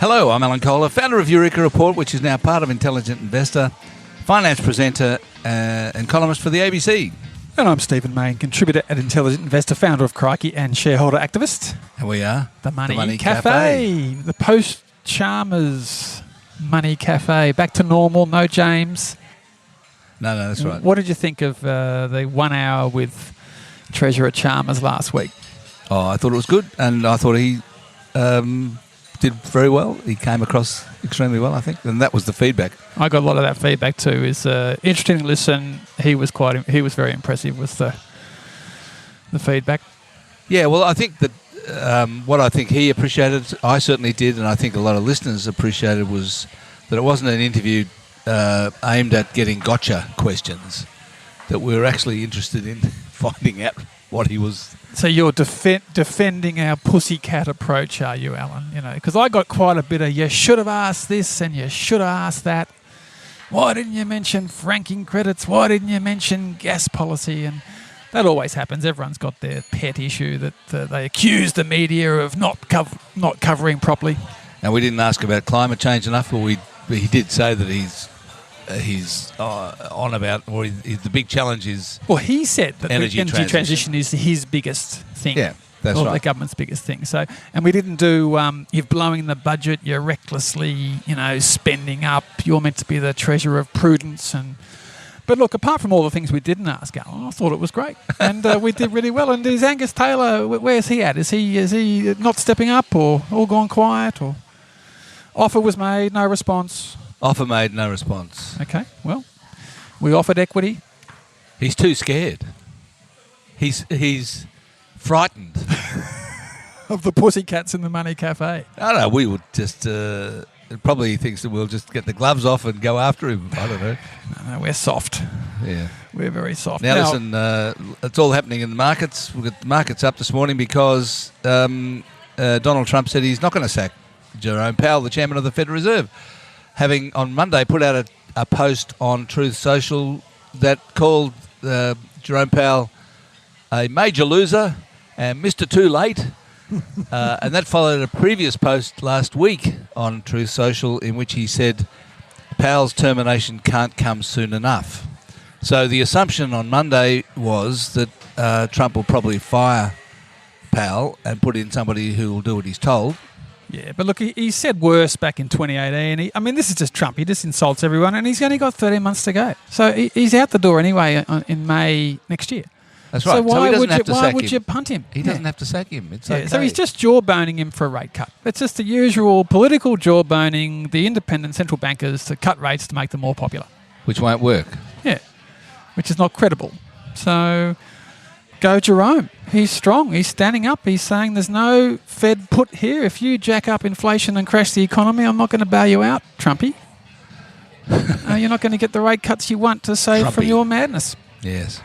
Hello, I'm Alan Kohler, founder of Eureka Report, which is now part of Intelligent Investor, finance presenter and columnist for the ABC. And I'm Stephen Mayne, contributor at Intelligent Investor, founder of Crikey and shareholder activist. And we are The Money Café. The post-Chalmers Money Café. Back to normal, no James. No, that's right. What did you think of the 1 hour with Treasurer Chalmers last week? Oh, I thought it was good, and I thought he did very well. He came across extremely well, I think, and that was the feedback. I got a lot of that feedback too. It's interesting to listen. He was very impressive with the feedback. Yeah, well, I think that what I think he appreciated, I certainly did, and I think a lot of listeners appreciated, was that it wasn't an interview aimed at getting gotcha questions, that we were actually interested in finding out what he was. So you're defending our pussycat approach, are you, Alan? You know, because I got quite a bit of you should have asked this and you should have asked that. Why didn't you mention franking credits? Why didn't you mention gas policy? And that always happens. Everyone's got their pet issue that they accuse the media of not covering properly. And we didn't ask about climate change enough, but he did say that he's on about, or the big challenge is. Well, he said that energy transition is his biggest thing. Yeah, that's right. The government's biggest thing. So, and we didn't do. You're blowing the budget. You're recklessly, spending up. You're meant to be the treasurer of prudence. But look, apart from all the things we didn't ask Alan, I thought it was great, and we did really well. And is Angus Taylor? Where's he at? Is he not stepping up, or all gone quiet, or offer was made, no response? Offer made, no response. Okay, well, we offered equity. He's too scared. He's frightened. Of the pussycats in the Money Café. I don't know, we would just... probably thinks that we'll just get the gloves off and go after him. I don't know. No, we're soft. Yeah. We're very soft. Now listen, it's all happening in the markets. We've got the markets up this morning because Donald Trump said he's not going to sack Jerome Powell, the chairman of the Federal Reserve, having on Monday put out a post on Truth Social that called Jerome Powell a major loser and Mr. Too Late. And that followed a previous post last week on Truth Social in which he said Powell's termination can't come soon enough. So the assumption on Monday was that Trump will probably fire Powell and put in somebody who will do what he's told. Yeah, but look, he said worse back in 2018. This is just Trump. He just insults everyone, and he's only got 13 months to go. So he's out the door anyway in May next year. That's right. So why would you punt him? He doesn't have to sack him. It's okay. So he's just jawboning him for a rate cut. It's just the usual political jawboning, the independent central bankers to cut rates to make them more popular. Which won't work. Yeah, which is not credible. So go Jerome. He's strong. He's standing up. He's saying there's no Fed put here. If you jack up inflation and crash the economy, I'm not going to bail you out, Trumpy. You're not going to get the rate cuts you want to save from your madness. Yes.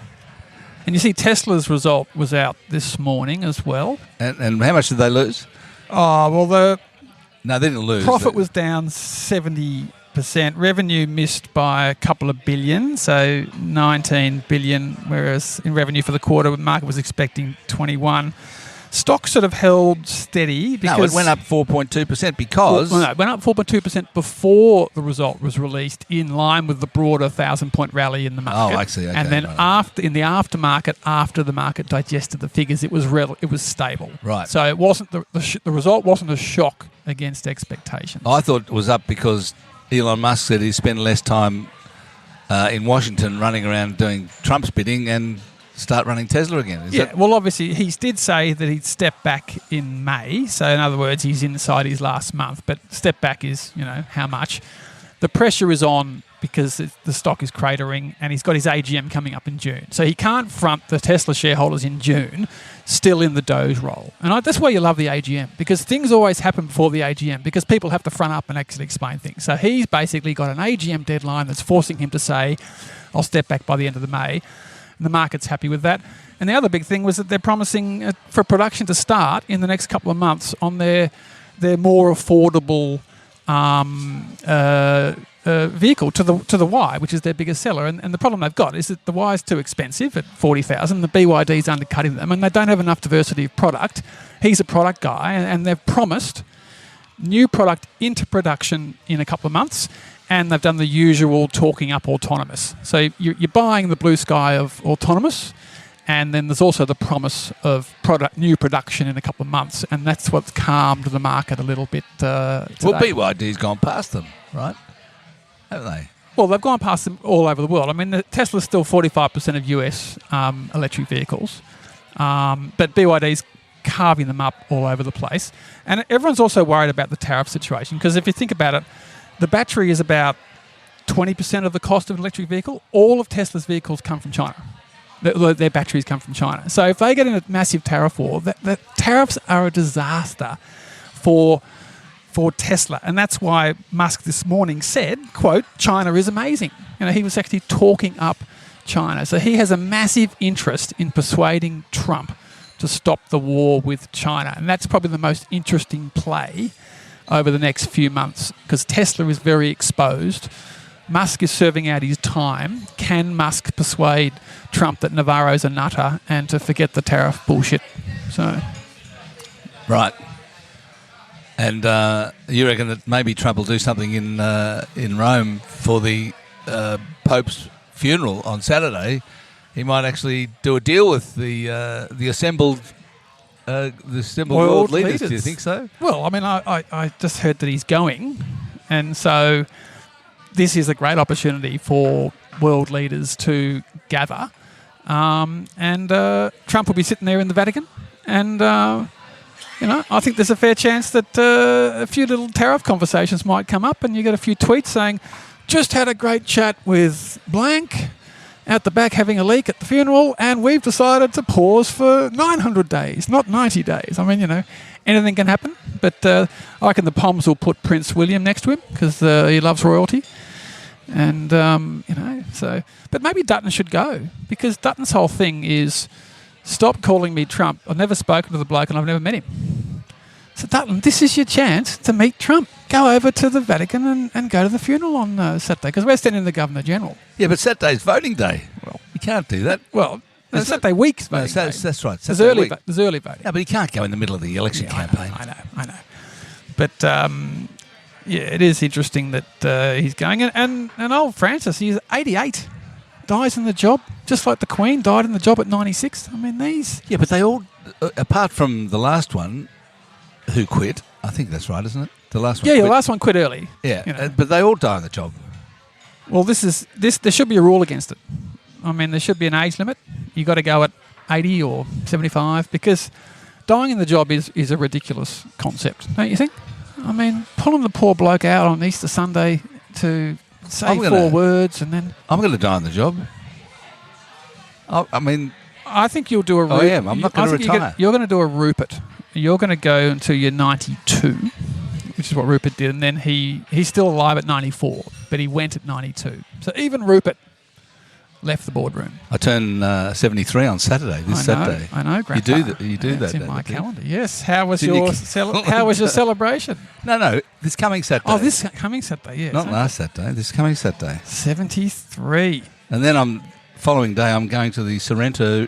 And you see Tesla's result was out this morning as well. And how much did they lose? Oh, well, No, they didn't lose. Profit was down 70%. Revenue missed by a couple of billion, so 19 billion, whereas in revenue for the quarter, the market was expecting 21. Stock sort of held steady because... No, it went up 4.2% because... Well, no, it went up 4.2% before the result was released, in line with the broader 1,000-point rally in the market. Oh, I see. Okay, and then in the aftermarket, after the market digested the figures, it was stable. Right. So it wasn't the result wasn't a shock against expectations. I thought it was up because Elon Musk said he spent less time in Washington running around doing Trump's bidding and start running Tesla again. Well, obviously, he did say that he'd step back in May. So, in other words, he's inside his last month. But step back is, how much. The pressure is on because the stock is cratering, and he's got his AGM coming up in June. So he can't front the Tesla shareholders in June still in the Doge role. And that's why you love the AGM, because things always happen before the AGM, because people have to front up and actually explain things. So he's basically got an AGM deadline that's forcing him to say, I'll step back by the end of the May. And the market's happy with that. And the other big thing was that they're promising for production to start in the next couple of months on their more affordable vehicle to the Y, which is their biggest seller. And the problem they've got is that the Y is too expensive at $40,000. The BYD's undercutting them, and they don't have enough diversity of product. He's a product guy, and they've promised new product into production in a couple of months, and they've done the usual talking up autonomous. So you're buying the blue sky of autonomous, and then there's also the promise of new production in a couple of months, and that's what's calmed the market a little bit today. Well, BYD's gone past them, right? Haven't they? Well, they've gone past them all over the world. I mean, Tesla's still 45% of US electric vehicles, but BYD's carving them up all over the place. And everyone's also worried about the tariff situation, because if you think about it, the battery is about 20% of the cost of an electric vehicle. All of Tesla's vehicles come from China. Their batteries come from China. So if they get in a massive tariff war, the tariffs are a disaster for Tesla. And that's why Musk this morning said, quote, China is amazing. He was actually talking up China. So he has a massive interest in persuading Trump to stop the war with China. And that's probably the most interesting play over the next few months, because Tesla is very exposed. Musk is serving out his time. Can Musk persuade Trump that Navarro's a nutter and to forget the tariff bullshit? So, right. And you reckon that maybe Trump will do something in Rome for the Pope's funeral on Saturday? He might actually do a deal with the assembled world leaders. Do you think so? Well, I mean, I just heard that he's going, and so this is a great opportunity for world leaders to gather. And Trump will be sitting there in the Vatican, and I think there's a fair chance that a few little tariff conversations might come up, and you get a few tweets saying, "Just had a great chat with blank out the back having a leak at the funeral, and we've decided to pause for 900 days, not 90 days." I mean, anything can happen. But I reckon the Poms will put Prince William next to him because he loves royalty. And, so... But maybe Dutton should go, because Dutton's whole thing is, stop calling me Trump. I've never spoken to the bloke and I've never met him. So Dutton, this is your chance to meet Trump. Go over to the Vatican and go to the funeral on Saturday, because we're sending the Governor-General. Yeah, but Saturday's voting day. Well, you can't do that. Well, Saturday week's voting day. That's right. There's early voting. Yeah, but you can't go in the middle of the election campaign. I know. But, it is interesting that he's going. And old Francis, he's 88, dies in the job, just like the Queen died in the job at 96. I mean, these... Yeah, but they all, apart from the last one, who quit, I think that's right, isn't it? The last one. Yeah, quit. the last one quit early. Yeah, but they all die on the job. Well, there should be a rule against it. I mean, there should be an age limit. You got to go at 80 or 75, because dying in the job is a ridiculous concept, don't you think? I mean, pulling the poor bloke out on Easter Sunday to say 4 words and then... I'm going to die on the job. I think you'll do a Rupert. I am. I'm not going to retire. You're going to do a Rupert. You're going to go until you're 92, which is what Rupert did, and then he's still alive at 94, but he went at 92. So even Rupert left the boardroom. I turn 73 on Saturday. Saturday. I know, Grandpa. You do that. It's in my calendar. Yes. How was your celebration? No. This coming Saturday. Oh, this coming Saturday. Yes. Not last Saturday. This coming Saturday. 73. And then following day, I'm going to the Sorrento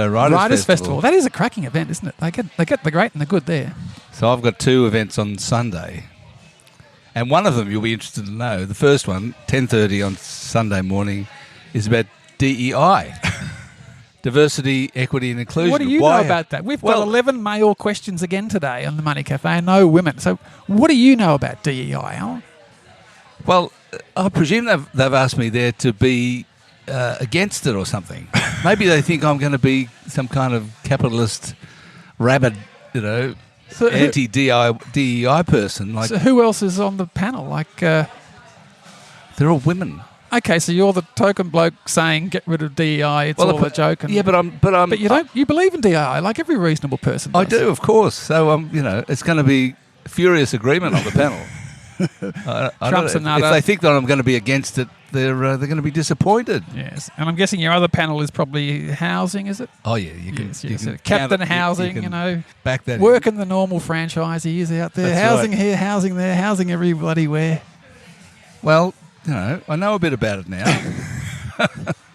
Riders Festival. That is a cracking event, isn't it? They get the great and the good there. So I've got 2 events on Sunday, and one of them you'll be interested to know. The first one, 10:30 on Sunday morning, is about DEI, diversity, equity, and inclusion. What do you know about that? We've got 11 male questions again today on the Money Café, no women. So what do you know about DEI, Alan? Well, I presume they've asked me there to be against it or something. Maybe they think I'm going to be some kind of capitalist, rabid, anti-DEI person. So who else is on the panel? They're all women. Okay, so you're the token bloke saying get rid of DEI. It's all a joke. But you believe in DEI like every reasonable person does. I do, of course. So it's going to be furious agreement on the panel. Trump's a nutter. If they think that I'm going to be against it, they're going to be disappointed. Yes, and I'm guessing your other panel is probably housing, is it? Oh yeah, you can Captain Housing, back that working the normal franchisees out there, That's housing right. here, housing there, housing everybody where. Well, I know a bit about it now.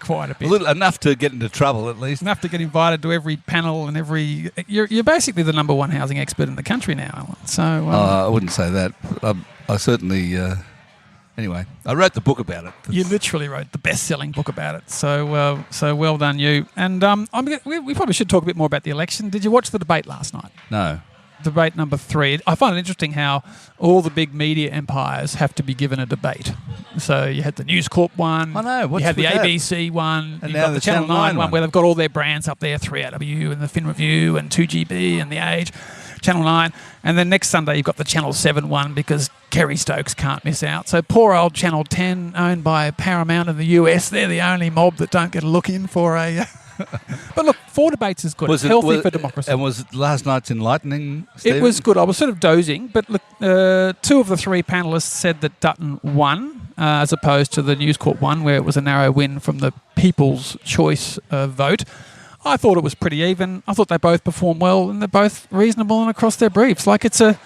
Quite a bit. Enough to get into trouble, at least. Enough to get invited to every panel and every... You're basically the number one housing expert in the country now, Alan. So I wouldn't say that. I certainly... anyway, I wrote the book about it. You literally wrote the best-selling book about it. So well done, you. And we probably should talk a bit more about the election. Did you watch the debate last night? No. Debate number 3. I find it interesting how all the big media empires have to be given a debate. So you had the News Corp one. I know. You had the ABC one. And you've now got the Channel 9 one where they've got all their brands up there, 3AW and the Fin Review and 2GB and The Age, Channel 9. And then next Sunday you've got the Channel 7 one because Kerry Stokes can't miss out. So poor old Channel 10, owned by Paramount in the US, they're the only mob that don't get a look in for a... But look, 4 debates is good. It's healthy for democracy. And was last night's enlightening, Stephen? It was good. I was sort of dozing, but look, 2 of the 3 panellists said that Dutton won, as opposed to the News Corp one, where it was a narrow win from the People's Choice vote. I thought it was pretty even. I thought they both performed well, and they're both reasonable and across their briefs. Like it's a,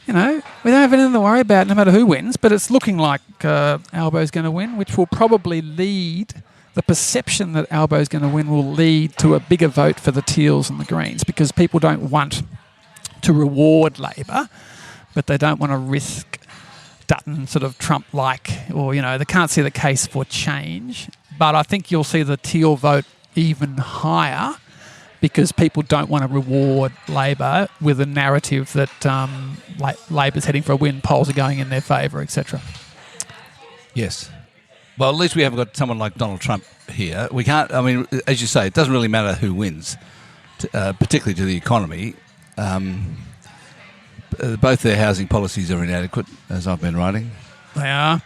we don't have anything to worry about no matter who wins, but it's looking like Albo's going to win, which will probably lead... The perception that Albo's going to win will lead to a bigger vote for the Teals and the Greens because people don't want to reward Labor, but they don't want to risk Dutton sort of Trump-like or, they can't see the case for change. But I think you'll see the Teal vote even higher because people don't want to reward Labor with a narrative that Labor's heading for a win, polls are going in their favour, etc. Yes. Well, at least we haven't got someone like Donald Trump here. We can't, as you say, it doesn't really matter who wins, particularly to the economy. Both their housing policies are inadequate, as I've been writing. They are.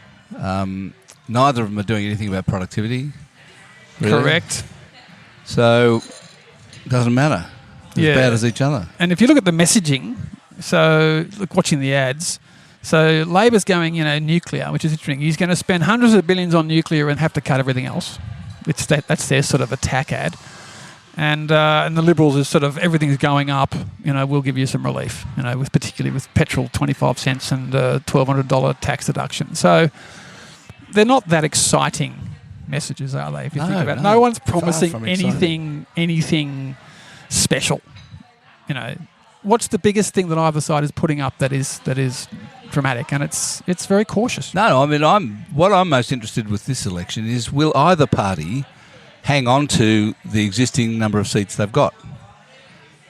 Neither of them are doing anything about productivity. Really. Correct. So, it doesn't matter. They're as bad as each other. And if you look at the messaging, so look, watching the ads, so Labor's going, nuclear, which is interesting. He's going to spend hundreds of billions on nuclear and have to cut everything else. That's their sort of attack ad. And the Liberals is sort of everything's going up. We'll give you some relief. Particularly with petrol 25 cents and $1,200 tax deduction. So they're not that exciting messages, are they? If you think about it, no one's promising anything special. What's the biggest thing that either side is putting up that is dramatic, and it's very cautious. No, what I'm most interested with this election is will either party hang on to the existing number of seats they've got?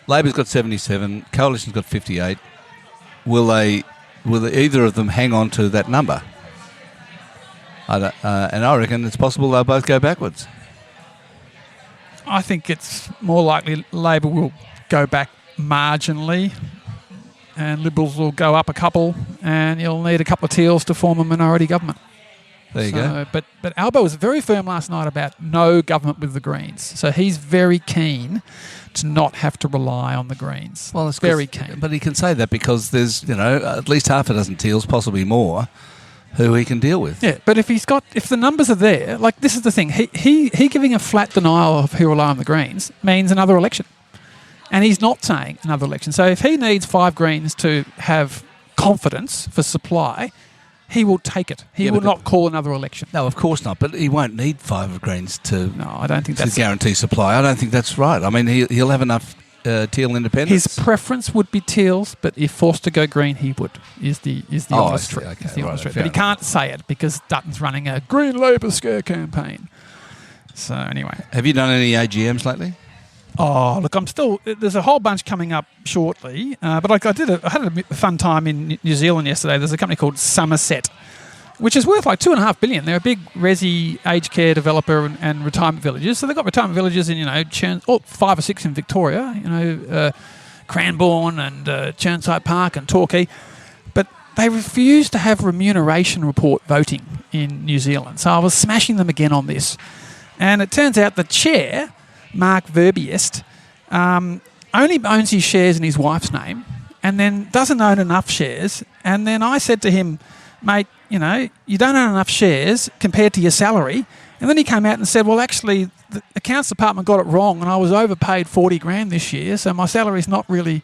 Labor's got 77, Coalition's got 58. Will either of them hang on to that number? And I reckon it's possible they'll both go backwards. I think it's more likely Labor will go back marginally and Liberals will go up a couple and you'll need a couple of Teals to form a minority government. There you go. But Albo was very firm last night about no government with the Greens. So he's very keen to not have to rely on the Greens. Well, it's very keen. But he can say that because there's, at least half a dozen Teals, possibly more, who he can deal with. Yeah, but if the numbers are there, like this is the thing, he giving a flat denial of who rely on the Greens means another election. And he's not saying another election. So if he needs 5 Greens to have confidence for supply, he will take it. He will not call another election. No, of course not. But he won't need 5 Greens to guarantee supply. I don't think that's right. He'll have enough Teal independence. His preference would be Teals, but if forced to go Green, he would. Is the honest truth. Okay, but he can't say it because Dutton's running a Green Labor scare campaign. So anyway, have you done any AGMs lately? Oh, look, there's a whole bunch coming up shortly, but I had a fun time in New Zealand yesterday. There's a company called Somerset, which is worth like $2.5 billion. They're a big resi aged care developer and retirement villages. So they've got retirement villages in, 5 or 6 in Victoria, Cranbourne and Churnside Park and Torquay. But they refuse to have remuneration report voting in New Zealand. So I was smashing them again on this. And it turns out the chair, Mark Verbiest, only owns his shares in his wife's name and then doesn't own enough shares. And then I said to him, mate, you don't own enough shares compared to your salary. And then he came out and said, well, actually, the accounts department got it wrong and I was overpaid $40,000 this year, so my salary's not really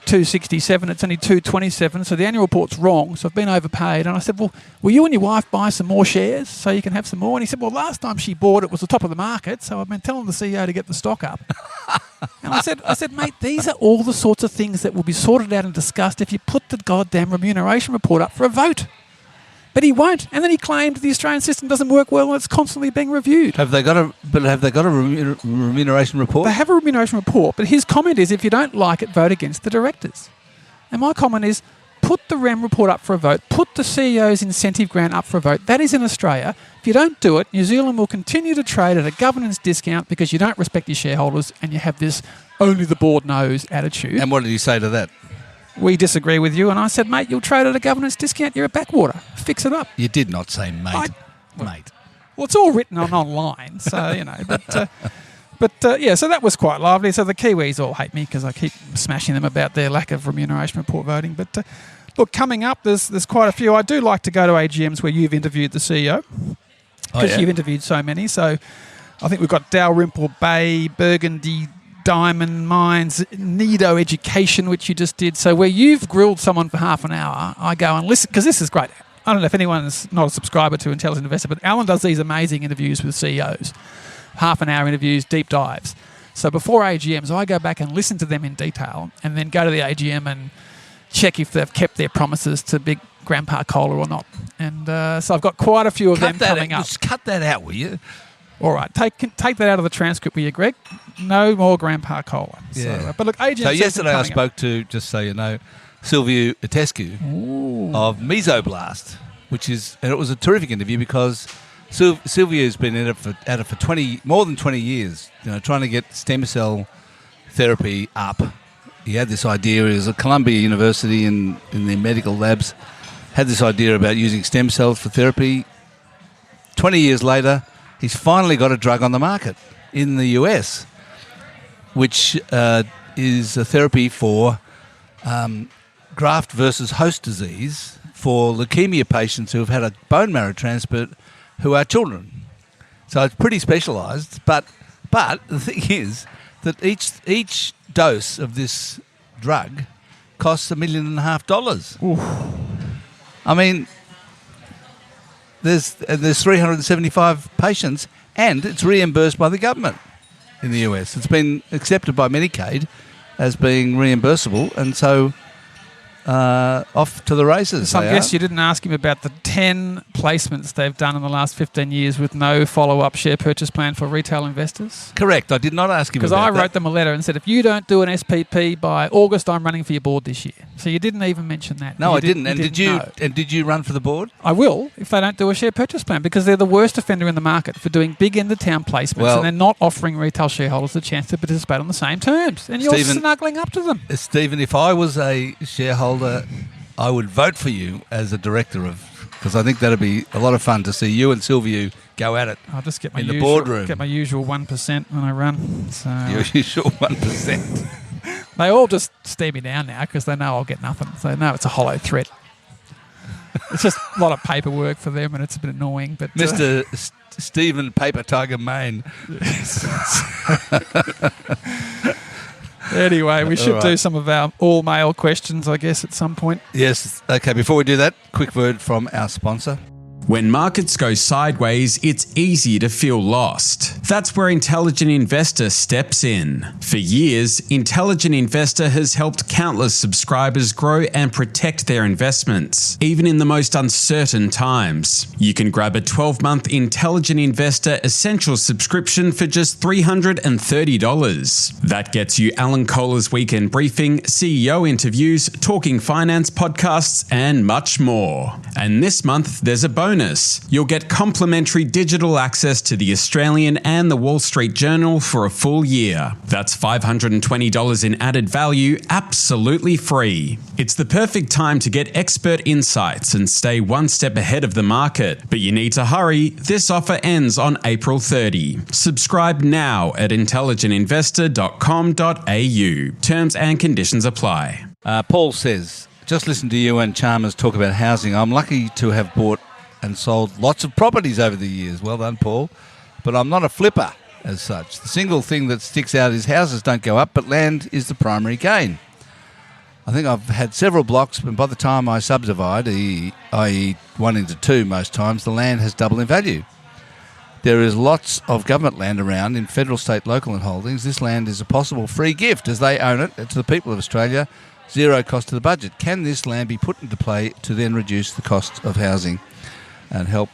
267, it's only 227, so the annual report's wrong, so I've been overpaid. And I said, well, will you and your wife buy some more shares so you can have some more? And he said, well, last time she bought it was the top of the market, so I've been telling the CEO to get the stock up. And I said, mate, these are all the sorts of things that will be sorted out and discussed if you put the goddamn remuneration report up for a vote. But he won't. And then he claimed the Australian system doesn't work well and it's constantly being reviewed. Have they got a remuneration report? They have a remuneration report, but his comment is if you don't like it, vote against the directors. And my comment is put the REM report up for a vote, put the CEO's incentive grant up for a vote. That is in Australia. If you don't do it, New Zealand will continue to trade at a governance discount because you don't respect your shareholders and you have this only the board knows attitude. And what did you say to that? We disagree with you. And I said, mate, you'll trade at a governance discount. You're a backwater. Fix it up. You did not say mate. Mate. Well, it's all written on online, so, you know. But yeah, so that was quite lively. So the Kiwis all hate me because I keep smashing them about their lack of remuneration report voting. But look, coming up, there's quite a few. I do like to go to AGMs where you've interviewed the CEO because you've interviewed so many. So I think we've got Dalrymple Bay, Burgundy Diamond Mines, Nido Education, which you just did. So where you've grilled someone for half an hour, I go and listen, because this is great. I don't know if anyone's not a subscriber to Intelligent Investor, but Alan does these amazing interviews with CEOs. Half an hour interviews, deep dives. So before AGMs, I go back and listen to them in detail and then go to the AGM and check if they've kept their promises to big Grandpa Kohler or not. And so I've got quite a few of them coming up. Just cut that out, will you? All right, take that out of the transcript, will you, Greg? No more Grandpa Kohler. Yeah. So, but look, AGM. So yesterday I spoke to, just so you know, Silviu Itescu of Mesoblast, and it was a terrific interview because Silviu's been at it for more than 20 years, you know, trying to get stem cell therapy up. He had this idea. He was at Columbia University in their medical labs, had this idea about using stem cells for therapy. 20 years later, he's finally got a drug on the market in the US, which is a therapy for graft versus host disease for leukemia patients who have had a bone marrow transplant who are children. So it's pretty specialised. But the thing is that each dose of this drug costs $1.5 million. I mean, there's 375 patients, and it's reimbursed by the government in the US. It's been accepted by Medicaid as being reimbursable, and so off to the races. So I guess you didn't ask him about the 10 placements they've done in the last 15 years with no follow-up share purchase plan for retail investors. Correct. I did not ask him about that. Because I wrote them a letter and said, if you don't do an SPP by August, I'm running for your board this year. So you didn't even mention that. No, I didn't. And did you run for the board? I will if they don't do a share purchase plan, because they're the worst offender in the market for doing big end-of-town placements, and they're not offering retail shareholders the chance to participate on the same terms. And you're snuggling up to them. Stephen, if I was a shareholder, I would vote for you as a director because I think that'd be a lot of fun to see you and Silviu go at it. I'll just get my the boardroom. Get my usual 1% when I run. So your usual 1%. They all just stare me down now because they know I'll get nothing. So they know it's a hollow threat. It's just a lot of paperwork for them, and it's a bit annoying. But Mr. Stephen Paper Tiger Mayne. Anyway, we should do some of our all-mail questions, I guess, at some point. Yes. Okay, before we do that, quick word from our sponsor. When markets go sideways, it's easy to feel lost. That's where Intelligent Investor steps in. For years, Intelligent Investor has helped countless subscribers grow and protect their investments, even in the most uncertain times. You can grab a 12-month Intelligent Investor Essential subscription for just $330. That gets you Alan Kohler's Weekend Briefing, CEO interviews, Talking Finance podcasts, and much more. And this month, there's a bonus. You'll get complimentary digital access to the Australian and the Wall Street Journal for a full year. That's $520 in added value, absolutely free. It's the perfect time to get expert insights and stay one step ahead of the market. But you need to hurry. This offer ends on April 30. Subscribe now at intelligentinvestor.com.au. Terms and conditions apply. Paul says, just listen to you and Chalmers talk about housing. I'm lucky to have bought and sold lots of properties over the years. Well done, Paul. But I'm not a flipper as such. The single thing that sticks out is houses don't go up, but land is the primary gain. I think I've had several blocks, and by the time I subdivide, i.e. 1 into 2 most times, the land has doubled in value. There is lots of government land around in federal, state, local and holdings. This land is a possible free gift as they own it to the people of Australia, zero cost to the budget. Can this land be put into play to then reduce the cost of housing and help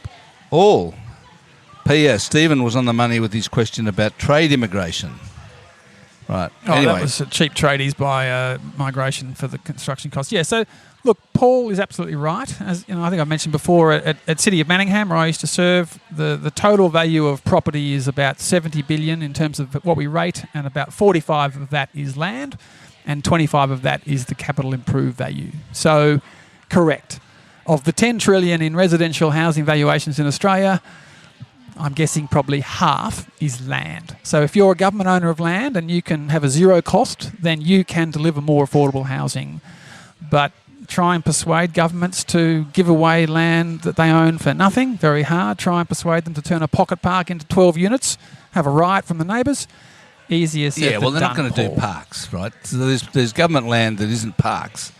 all? P.S. Stephen was on the money with his question about trade immigration. Right. Anyway. That was cheap tradies by migration for the construction costs. Yeah, so look, Paul is absolutely right. As you know, I think I mentioned before at City of Manningham, where I used to serve, the total value of property is about 70 billion in terms of what we rate, and about 45 of that is land, and 25 of that is the capital improved value. So, correct. Of the 10 trillion in residential housing valuations in Australia, I'm guessing probably half is land. So if you're a government owner of land and you can have a zero cost, then you can deliver more affordable housing. But try and persuade governments to give away land that they own for nothing, very hard. Try and persuade them to turn a pocket park into 12 units, have a riot from the neighbours. Easier said than done. Yeah, well, they're not going to do parks, right? So there's government land that isn't parks.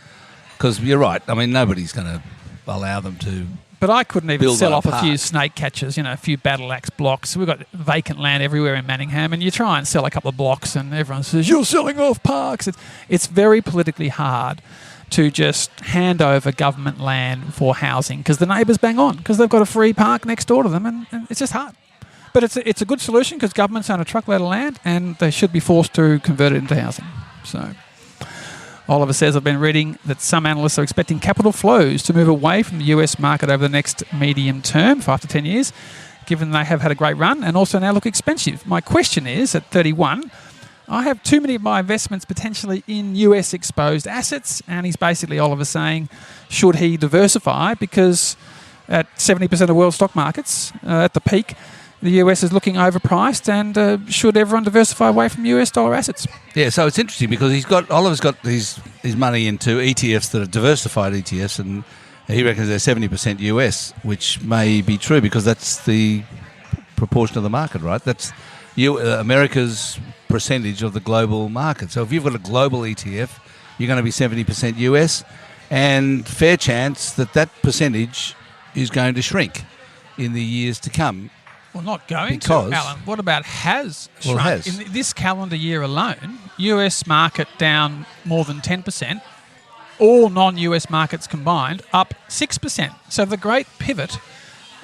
Because you're right. I mean, nobody's going to allow them to. But I couldn't even sell off park. a few snake catchers, a few battle axe blocks. We've got vacant land everywhere in Manningham, and you try and sell a couple of blocks and everyone says, you're selling off parks. It's very politically hard to just hand over government land for housing because the neighbours bang on because they've got a free park next door to them, and it's just hard. But it's a good solution because governments own a truckload of land and they should be forced to convert it into housing. So Oliver says, I've been reading that some analysts are expecting capital flows to move away from the US market over the next medium term, 5 to 10 years, given they have had a great run and also now look expensive. My question is, at 31, I have too many of my investments potentially in US exposed assets, and he's basically, Oliver, saying, should he diversify? Because at 70% of world stock markets, at the peak, the US is looking overpriced, and should everyone diversify away from US dollar assets? Yeah, so it's interesting because Oliver's got his money into ETFs that are diversified ETFs, and he reckons they're 70% US, which may be true because that's the proportion of the market, right? That's America's percentage of the global market. So if you've got a global ETF, you're going to be 70% US, and fair chance that percentage is going to shrink in the years to come. Well, not going to, Alan. What about has shrunk? Well, has. In this calendar year alone, US market down more than 10%, all non-US markets combined up 6%. So the great pivot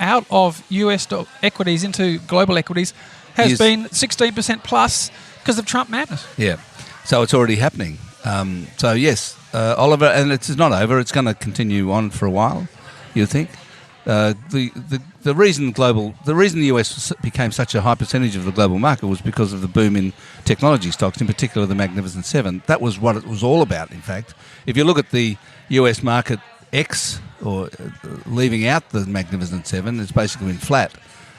out of US equities into global equities has been 16% plus because of Trump madness. Yeah, so it's already happening. So yes, Oliver, and it's not over. It's going to continue on for a while, you think? The reason the US became such a high percentage of the global market was because of the boom in technology stocks, in particular the Magnificent Seven. That was what it was all about, in fact. If you look at the US market X, or leaving out the Magnificent Seven, it's basically been flat.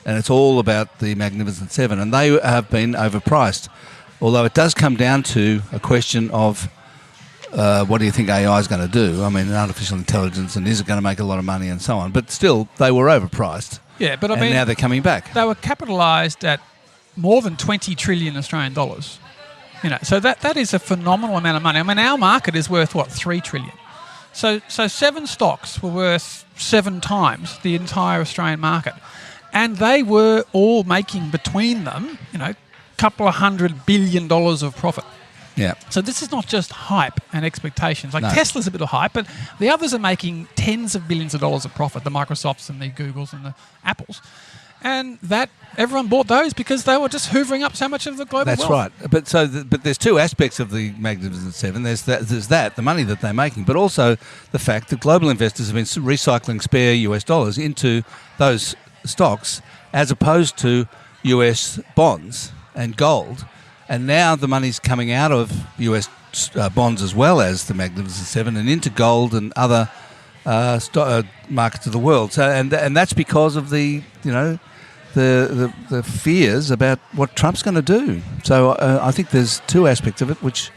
And it's all about the Magnificent Seven. And they have been overpriced. Although it does come down to a question of what do you think AI is going to do? I mean, artificial intelligence, and is it going to make a lot of money and so on? But still, they were overpriced. Yeah, but I mean, and now they're coming back. They were capitalised at more than 20 trillion Australian dollars. So that is a phenomenal amount of money. I mean, our market is worth, 3 trillion. So 7 stocks were worth 7 times the entire Australian market. And they were all making between them, a couple of $100 billion of profit. Yeah. So this is not just hype and expectations. Tesla's a bit of hype, but the others are making tens of billions of dollars of profit, the Microsofts and the Googles and the Apples. And that everyone bought those because they were just hoovering up so much of the global wealth. That's right. But there's 2 aspects of the Magnificent Seven. There's that, the money that they're making, but also the fact that global investors have been recycling spare US dollars into those stocks as opposed to US bonds and gold. And now the money's coming out of US bonds as well as the Magnificent Seven and into gold and other markets of the world. So and that's because of the fears about what Trump's going to do. So I think there's 2 aspects of it which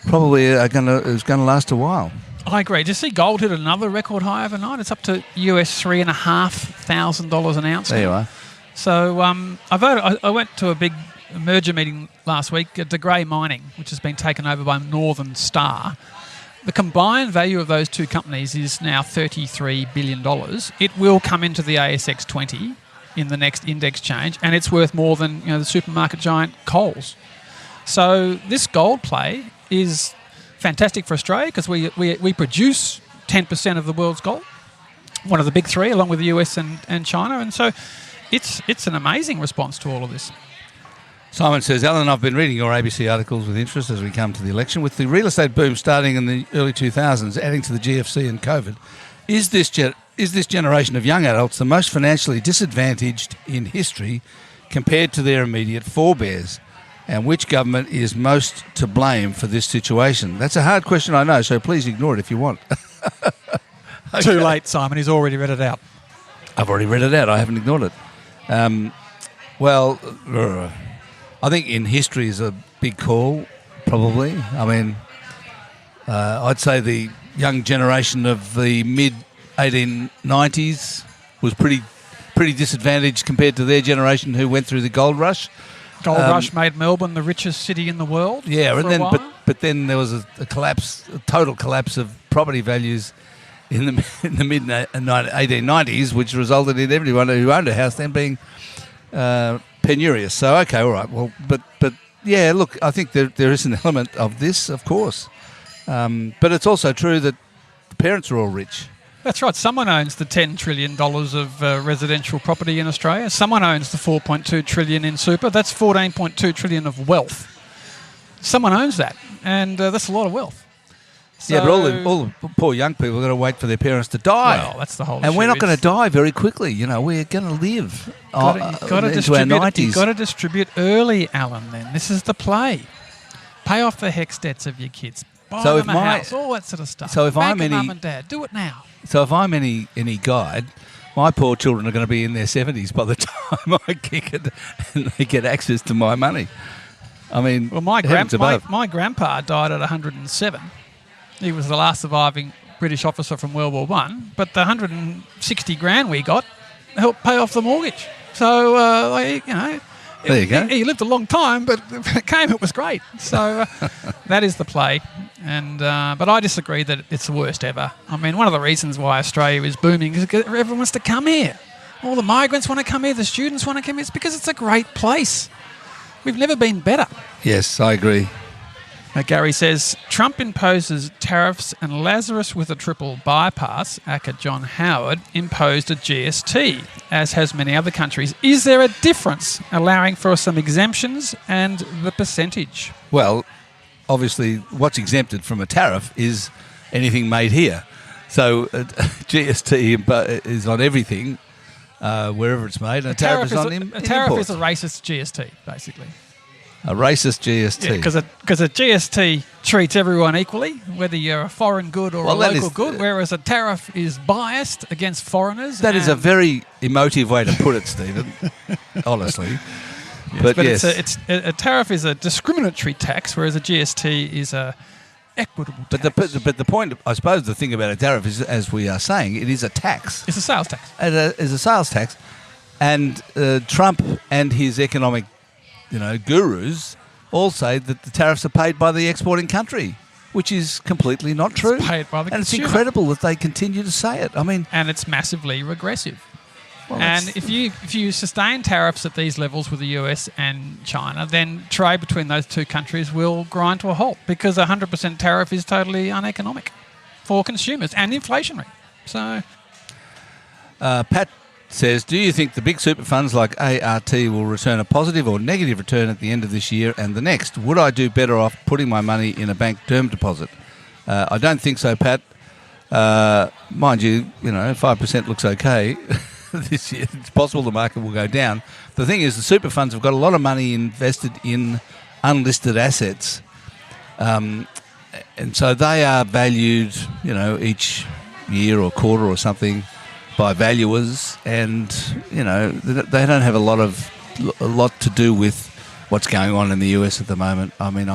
probably is going to last a while. I agree. Did you see gold hit another record high overnight? It's up to US $3,500 an ounce. There you are. So I went to a big merger meeting last week at De Grey Mining, which has been taken over by Northern Star. The combined value of those two companies is now $33 billion. It will come into the ASX 20 in the next index change, and it's worth more than the supermarket giant Coles. So this gold play is fantastic for Australia because we produce 10% of the world's gold, one of the big three, along with the US and China. And so it's an amazing response to all of this. Simon says, Alan, I've been reading your ABC articles with interest as we come to the election. With the real estate boom starting in the early 2000s, adding to the GFC and COVID, is this generation of young adults the most financially disadvantaged in history compared to their immediate forebears? And which government is most to blame for this situation? That's a hard question, I know, so please ignore it if you want. Okay. Too late, Simon. He's already read it out. I've already read it out. I haven't ignored it. I think in history is a big call, probably. I mean, I'd say the young generation of the mid-1890s was pretty disadvantaged compared to their generation who went through the gold rush. Gold rush made Melbourne the richest city in the world. Yeah, and then while. but then there was a total collapse of property values in the mid 1890s, which resulted in everyone who owned a house then being penurious. So okay, all right. Well, but yeah, look, I think there is an element of this, of course, but it's also true that the parents are all rich. That's right. Someone owns the $10 trillion of residential property in Australia. Someone owns the $4.2 trillion in super. That's $14.2 trillion of wealth. Someone owns that, and that's a lot of wealth. So, yeah, but all the poor young people are going to wait for their parents to die. Well, that's the whole issue. And we're not going to die very quickly. We're going to live into our 90s. You've got to distribute early, Alan, then. This is the play. Pay off the HECS debts of your kids. Buy them a house, all that sort of stuff. So if Bank I'm any mum and dad, do it now. So if I'm any guide, my poor children are going to be in their 70s by the time I kick it and they get access to my money. I mean, well, my grandpa died at 107. He was the last surviving British officer from World War One, but the 160 grand we got helped pay off the mortgage. So, there you go. He lived a long time, but when it came, it was great. So that is the play. And but I disagree that it's the worst ever. I mean, one of the reasons why Australia is booming is because everyone wants to come here. All the migrants want to come here. The students want to come here. It's because it's a great place. We've never been better. Yes, I agree. Gary says, Trump imposes tariffs and Lazarus with a triple bypass, aka John Howard, imposed a GST, as has many other countries. Is there a difference allowing for some exemptions and the percentage? Well, obviously, what's exempted from a tariff is anything made here. So GST is on everything, wherever it's made, and a tariff is on imports. A tariff is a racist GST, basically. A racist GST. Because a GST treats everyone equally, whether you're a foreign good or a local good, whereas a tariff is biased against foreigners. That is a very emotive way to put it, Stephen, honestly. Yes, but yes. A tariff is a discriminatory tax, whereas a GST is a equitable tax. But the point, I suppose, the thing about a tariff is, as we are saying, it is a tax. It's a sales tax. It's a sales tax. And Trump and his economic gurus all say that the tariffs are paid by the exporting country, which is completely not true. It's paid by the consumer. And it's incredible that they continue to say it. I mean, and it's massively regressive. Well, and if you sustain tariffs at these levels with the US and China, then trade between those two countries will grind to a halt because 100% tariff is totally uneconomic for consumers and inflationary. So, Pat says, do you think the big super funds like ART will return a positive or negative return at the end of this year and the next? Would I do better off putting my money in a bank term deposit? I don't think so, Pat. Mind you, 5% looks okay this year. It's possible the market will go down. The thing is, the super funds have got a lot of money invested in unlisted assets. And so they are valued, each year or quarter or something by valuers, and they don't have a lot to do with what's going on in the US at the moment. I mean,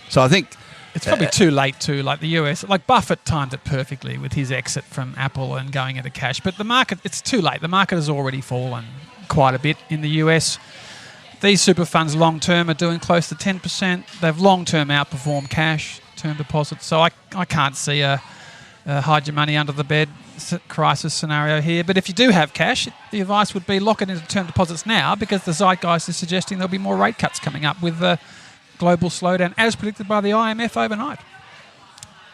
so I think it's probably too late to, like the US, like Buffett timed it perfectly with his exit from Apple and going into cash. But the market, it's too late. The market has already fallen quite a bit in the US. These super funds long term are doing close to 10%. They've long term outperformed cash term deposits. So I can't see a hide your money under the bed crisis scenario here. But if you do have cash, the advice would be lock it into term deposits now, because the zeitgeist is suggesting there'll be more rate cuts coming up with the global slowdown as predicted by the IMF overnight.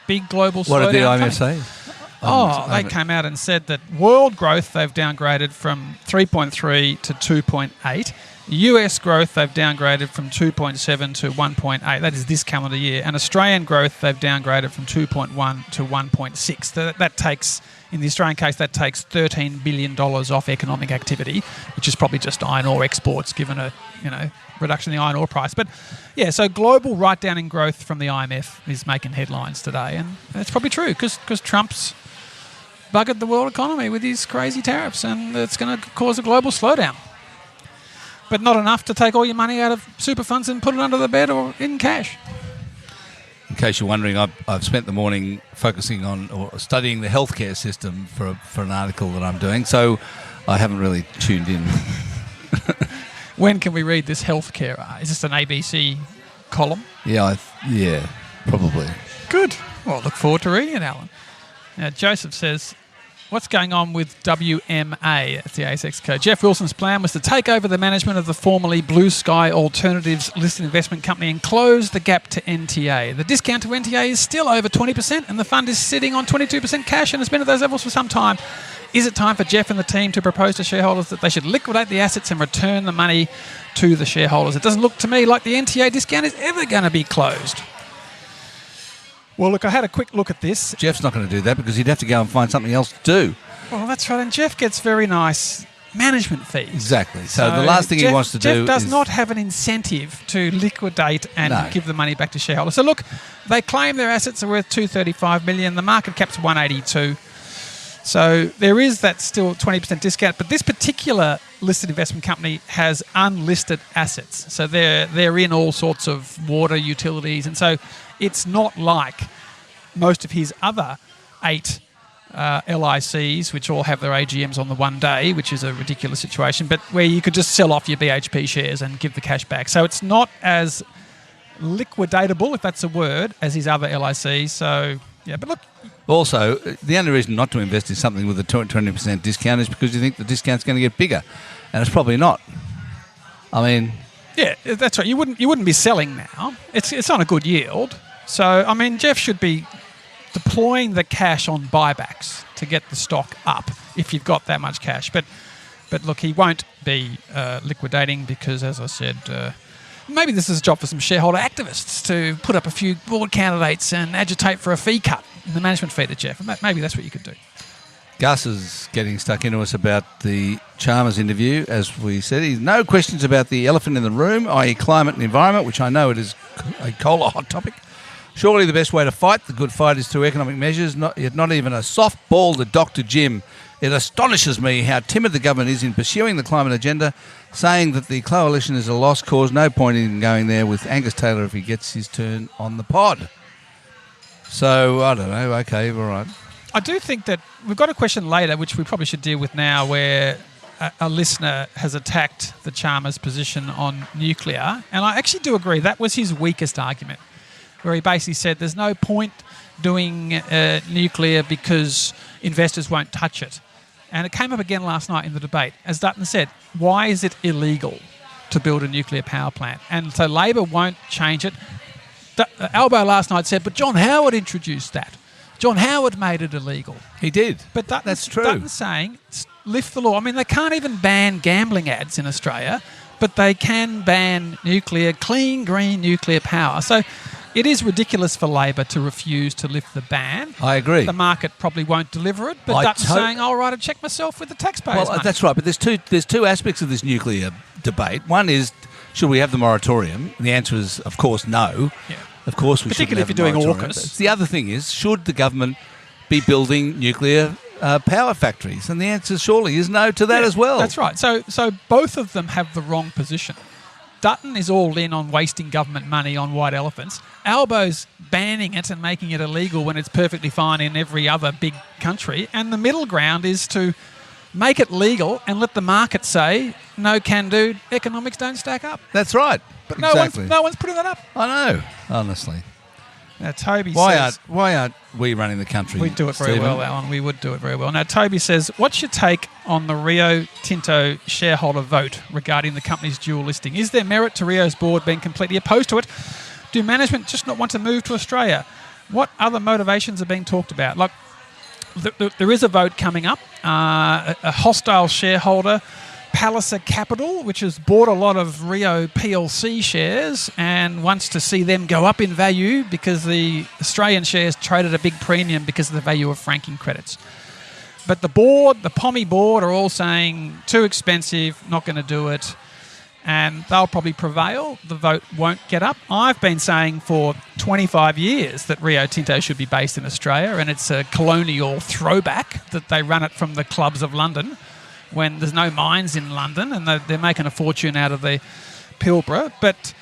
Big global slowdown. What did the IMF coming. say? They came out and said that world growth they've downgraded from 3.3 to 2.8. US growth they've downgraded from 2.7 to 1.8. That is this calendar year. And Australian growth they've downgraded from 2.1 to 1.6. That takes, in the Australian case, that takes $13 billion off economic activity, which is probably just iron ore exports given a reduction in the iron ore price. But yeah, so global write-down in growth from the IMF is making headlines today. And that's probably true because Trump's buggered the world economy with his crazy tariffs, and it's going to cause a global slowdown. But not enough to take all your money out of super funds and put it under the bed or in cash. In case you're wondering, I've spent the morning focusing on or studying the healthcare system for an article that I'm doing, so I haven't really tuned in. When can we read this healthcare? Is this an ABC column? Yeah, probably. Good. Well, look forward to reading it, Alan. Now, Joseph says, what's going on with WMA? That's the ASX code. Jeff Wilson's plan was to take over the management of the formerly Blue Sky Alternatives listed investment company and close the gap to NTA. The discount to NTA is still over 20%, and the fund is sitting on 22% cash and has been at those levels for some time. Is it time for Jeff and the team to propose to shareholders that they should liquidate the assets and return the money to the shareholders? It doesn't look to me like the NTA discount is ever going to be closed. Well, look, I had a quick look at this. Jeff's not going to do that because he'd have to go and find something else to do. Well, that's right, and Jeff gets very nice management fees. Exactly. So the last thing he wants to do is... Jeff does not have an incentive to liquidate and give the money back to shareholders. So look, they claim their assets are worth $235 million. The market cap's $182. So there is that still 20% discount, but this particular listed investment company has unlisted assets. So they're in all sorts of water utilities, and so it's not like most of his other 8 LICs, which all have their AGMs on the one day, which is a ridiculous situation, but where you could just sell off your BHP shares and give the cash back. So it's not as liquidatable, if that's a word, as his other LICs. So, yeah, but look... Also, the only reason not to invest in something with a 20% discount is because you think the discount's going to get bigger, and it's probably not. I mean... Yeah, that's right. You wouldn't be selling now. It's on a good yield. So, I mean, Jeff should be deploying the cash on buybacks to get the stock up if you've got that much cash. But look, he won't be liquidating because, as I said, maybe this is a job for some shareholder activists to put up a few board candidates and agitate for a fee cut in the management fee to Jeff. Maybe that's what you could do. Gus is getting stuck into us about the Chalmers interview, as we said. No questions about the elephant in the room, i.e. climate and environment, which I know it is a Kohler hot topic. Surely the best way to fight the good fight is through economic measures, not even a soft ball to Dr. Jim. It astonishes me how timid the government is in pursuing the climate agenda, saying that the coalition is a lost cause. No point in going there with Angus Taylor if he gets his turn on the pod. So, I don't know. Okay, all right. I do think that we've got a question later, which we probably should deal with now, where a listener has attacked the Chalmers position on nuclear. And I actually do agree that was his weakest argument, where he basically said there's no point doing nuclear because investors won't touch it. And it came up again last night in the debate. As Dutton said, why is it illegal to build a nuclear power plant? And so Labor won't change it. Albo last night said, but John Howard introduced that. John Howard made it illegal. He did. But that's true. Dutton's saying, lift the law. I mean, they can't even ban gambling ads in Australia, but they can ban nuclear, clean, green nuclear power. So it is ridiculous for Labor to refuse to lift the ban. I agree. The market probably won't deliver it, but Dutton's saying, I'll write a cheque myself with the taxpayers' money. That's right, but there's two aspects of this nuclear debate. One is, should we have the moratorium? And the answer is, of course, no. Yeah. Of course we should. Particularly if you're doing AUKUS. The other thing is, should the government be building nuclear power factories? And the answer surely is no to that as well. That's right. So both of them have the wrong position. Dutton is all in on wasting government money on white elephants. Albo's banning it and making it illegal when it's perfectly fine in every other big country. And the middle ground is to make it legal and let the market say, no can do, economics don't stack up. That's right. But exactly. no one's putting that up. I know, honestly. Now, Toby Why says... aren't we running the country? We do it very Stephen? well, Alan. We would do it very well. Now, Toby says, what's your take on the Rio Tinto shareholder vote regarding the company's dual listing? Is there merit to Rio's board being completely opposed to it? Do management just not want to move to Australia? What other motivations are being talked about? Like, there is a vote coming up. A hostile shareholder, Palliser Capital, which has bought a lot of Rio PLC shares and wants to see them go up in value because the Australian shares trade at a big premium because of the value of franking credits. But the board, the POMI board, are all saying too expensive, not going to do it, and they'll probably prevail. The vote won't get up. I've been saying for 25 years that Rio Tinto should be based in Australia, and it's a colonial throwback that they run it from the clubs of London when there's no mines in London, and they're making a fortune out of the Pilbara. But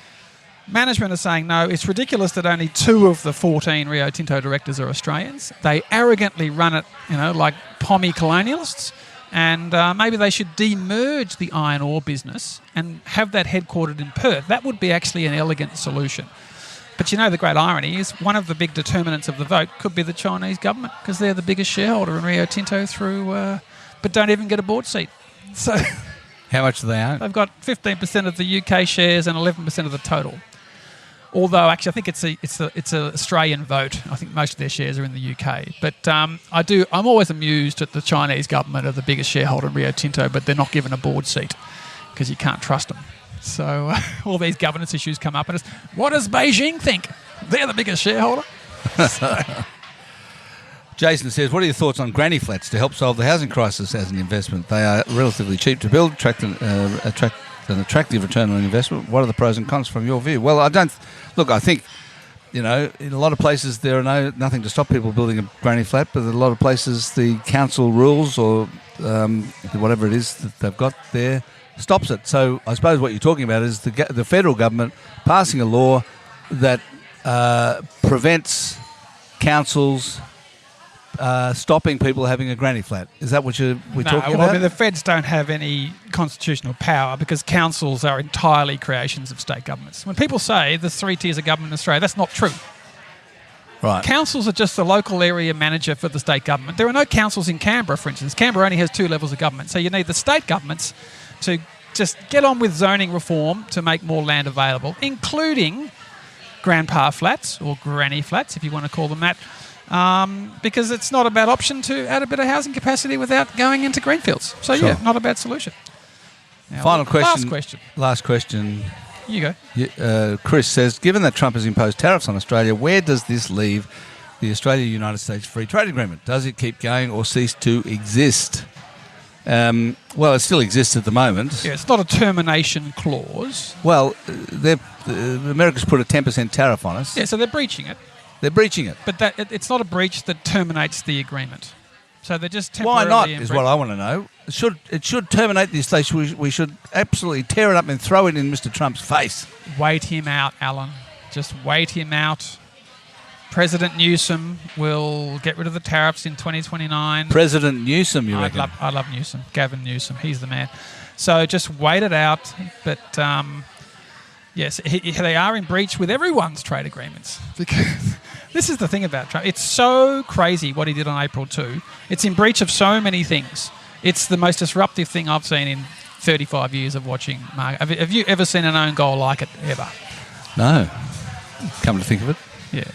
management are saying, no, it's ridiculous that only 2 of the 14 Rio Tinto directors are Australians. They arrogantly run it, like POMI colonialists, and maybe they should demerge the iron ore business and have that headquartered in Perth. That would be actually an elegant solution. But the great irony is one of the big determinants of the vote could be the Chinese government, because they're the biggest shareholder in Rio Tinto through... but don't even get a board seat. So How much do they own? they've got 15% of the UK shares and 11% of the total. Although actually, I think it's an Australian vote. I think most of their shares are in the UK. But I'm always amused that the Chinese government are the biggest shareholder in Rio Tinto, but they're not given a board seat because you can't trust them. So all these governance issues come up, and it's, what does Beijing think? They're the biggest shareholder. Jason says, what are your thoughts on granny flats to help solve the housing crisis as an investment? They are relatively cheap to build, attract an attractive return on investment. What are the pros and cons from your view? Well, I think, in a lot of places there are nothing to stop people building a granny flat, but in a lot of places the council rules or whatever it is that they've got there stops it. So I suppose what you're talking about is the federal government passing a law that prevents councils stopping people having a granny flat. Is that what we're talking about? I mean, the feds don't have any constitutional power because councils are entirely creations of state governments. When people say there's 3 tiers of government in Australia, that's not true. Right. Councils are just the local area manager for the state government. There are no councils in Canberra, for instance. Canberra only has 2 levels of government. So you need the state governments to just get on with zoning reform to make more land available, including grandpa flats or granny flats, if you want to call them that. Because it's not a bad option to add a bit of housing capacity without going into greenfields. So, Sure. not a bad solution. Now, Final question. Last question. Last question. You go. Chris says, given that Trump has imposed tariffs on Australia, where does this leave the Australia-United States Free Trade Agreement? Does it keep going or cease to exist? Well, it still exists at the moment. Yeah, it's not a termination clause. Well, America's put a 10% tariff on us. Yeah, so they're breaching it. They're breaching it. But it's not a breach that terminates the agreement. So they're just temporarily... Why not, is what I want to know. It should terminate the stage. We should absolutely tear it up and throw it in Mr. Trump's face. Wait him out, Alan. Just wait him out. President Newsom will get rid of the tariffs in 2029. President Newsom, you reckon? I love Newsom. Gavin Newsom. He's the man. So just wait it out. But... yes, they are in breach with everyone's trade agreements. Because this is the thing about Trump. It's so crazy what he did on April 2. It's in breach of so many things. It's the most disruptive thing I've seen in 35 years of watching market. Have you ever seen an own goal like it, ever? No. Come to think of it. Yeah.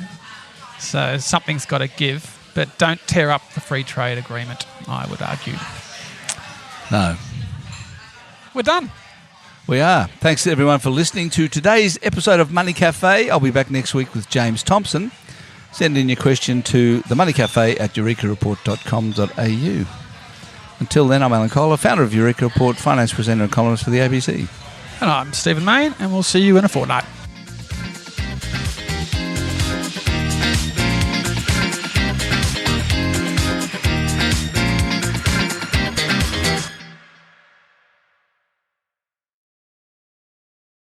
So something's got to give, but don't tear up the free trade agreement, I would argue. No. We're done. We are. Thanks to everyone for listening to today's episode of Money Café. I'll be back next week with James Thompson. Send in your question to themoneycafe@eurekareport.com.au. Until then, I'm Alan Kohler, founder of Eureka Report, finance presenter and columnist for the ABC. And I'm Stephen Mayne, and we'll see you in a fortnight.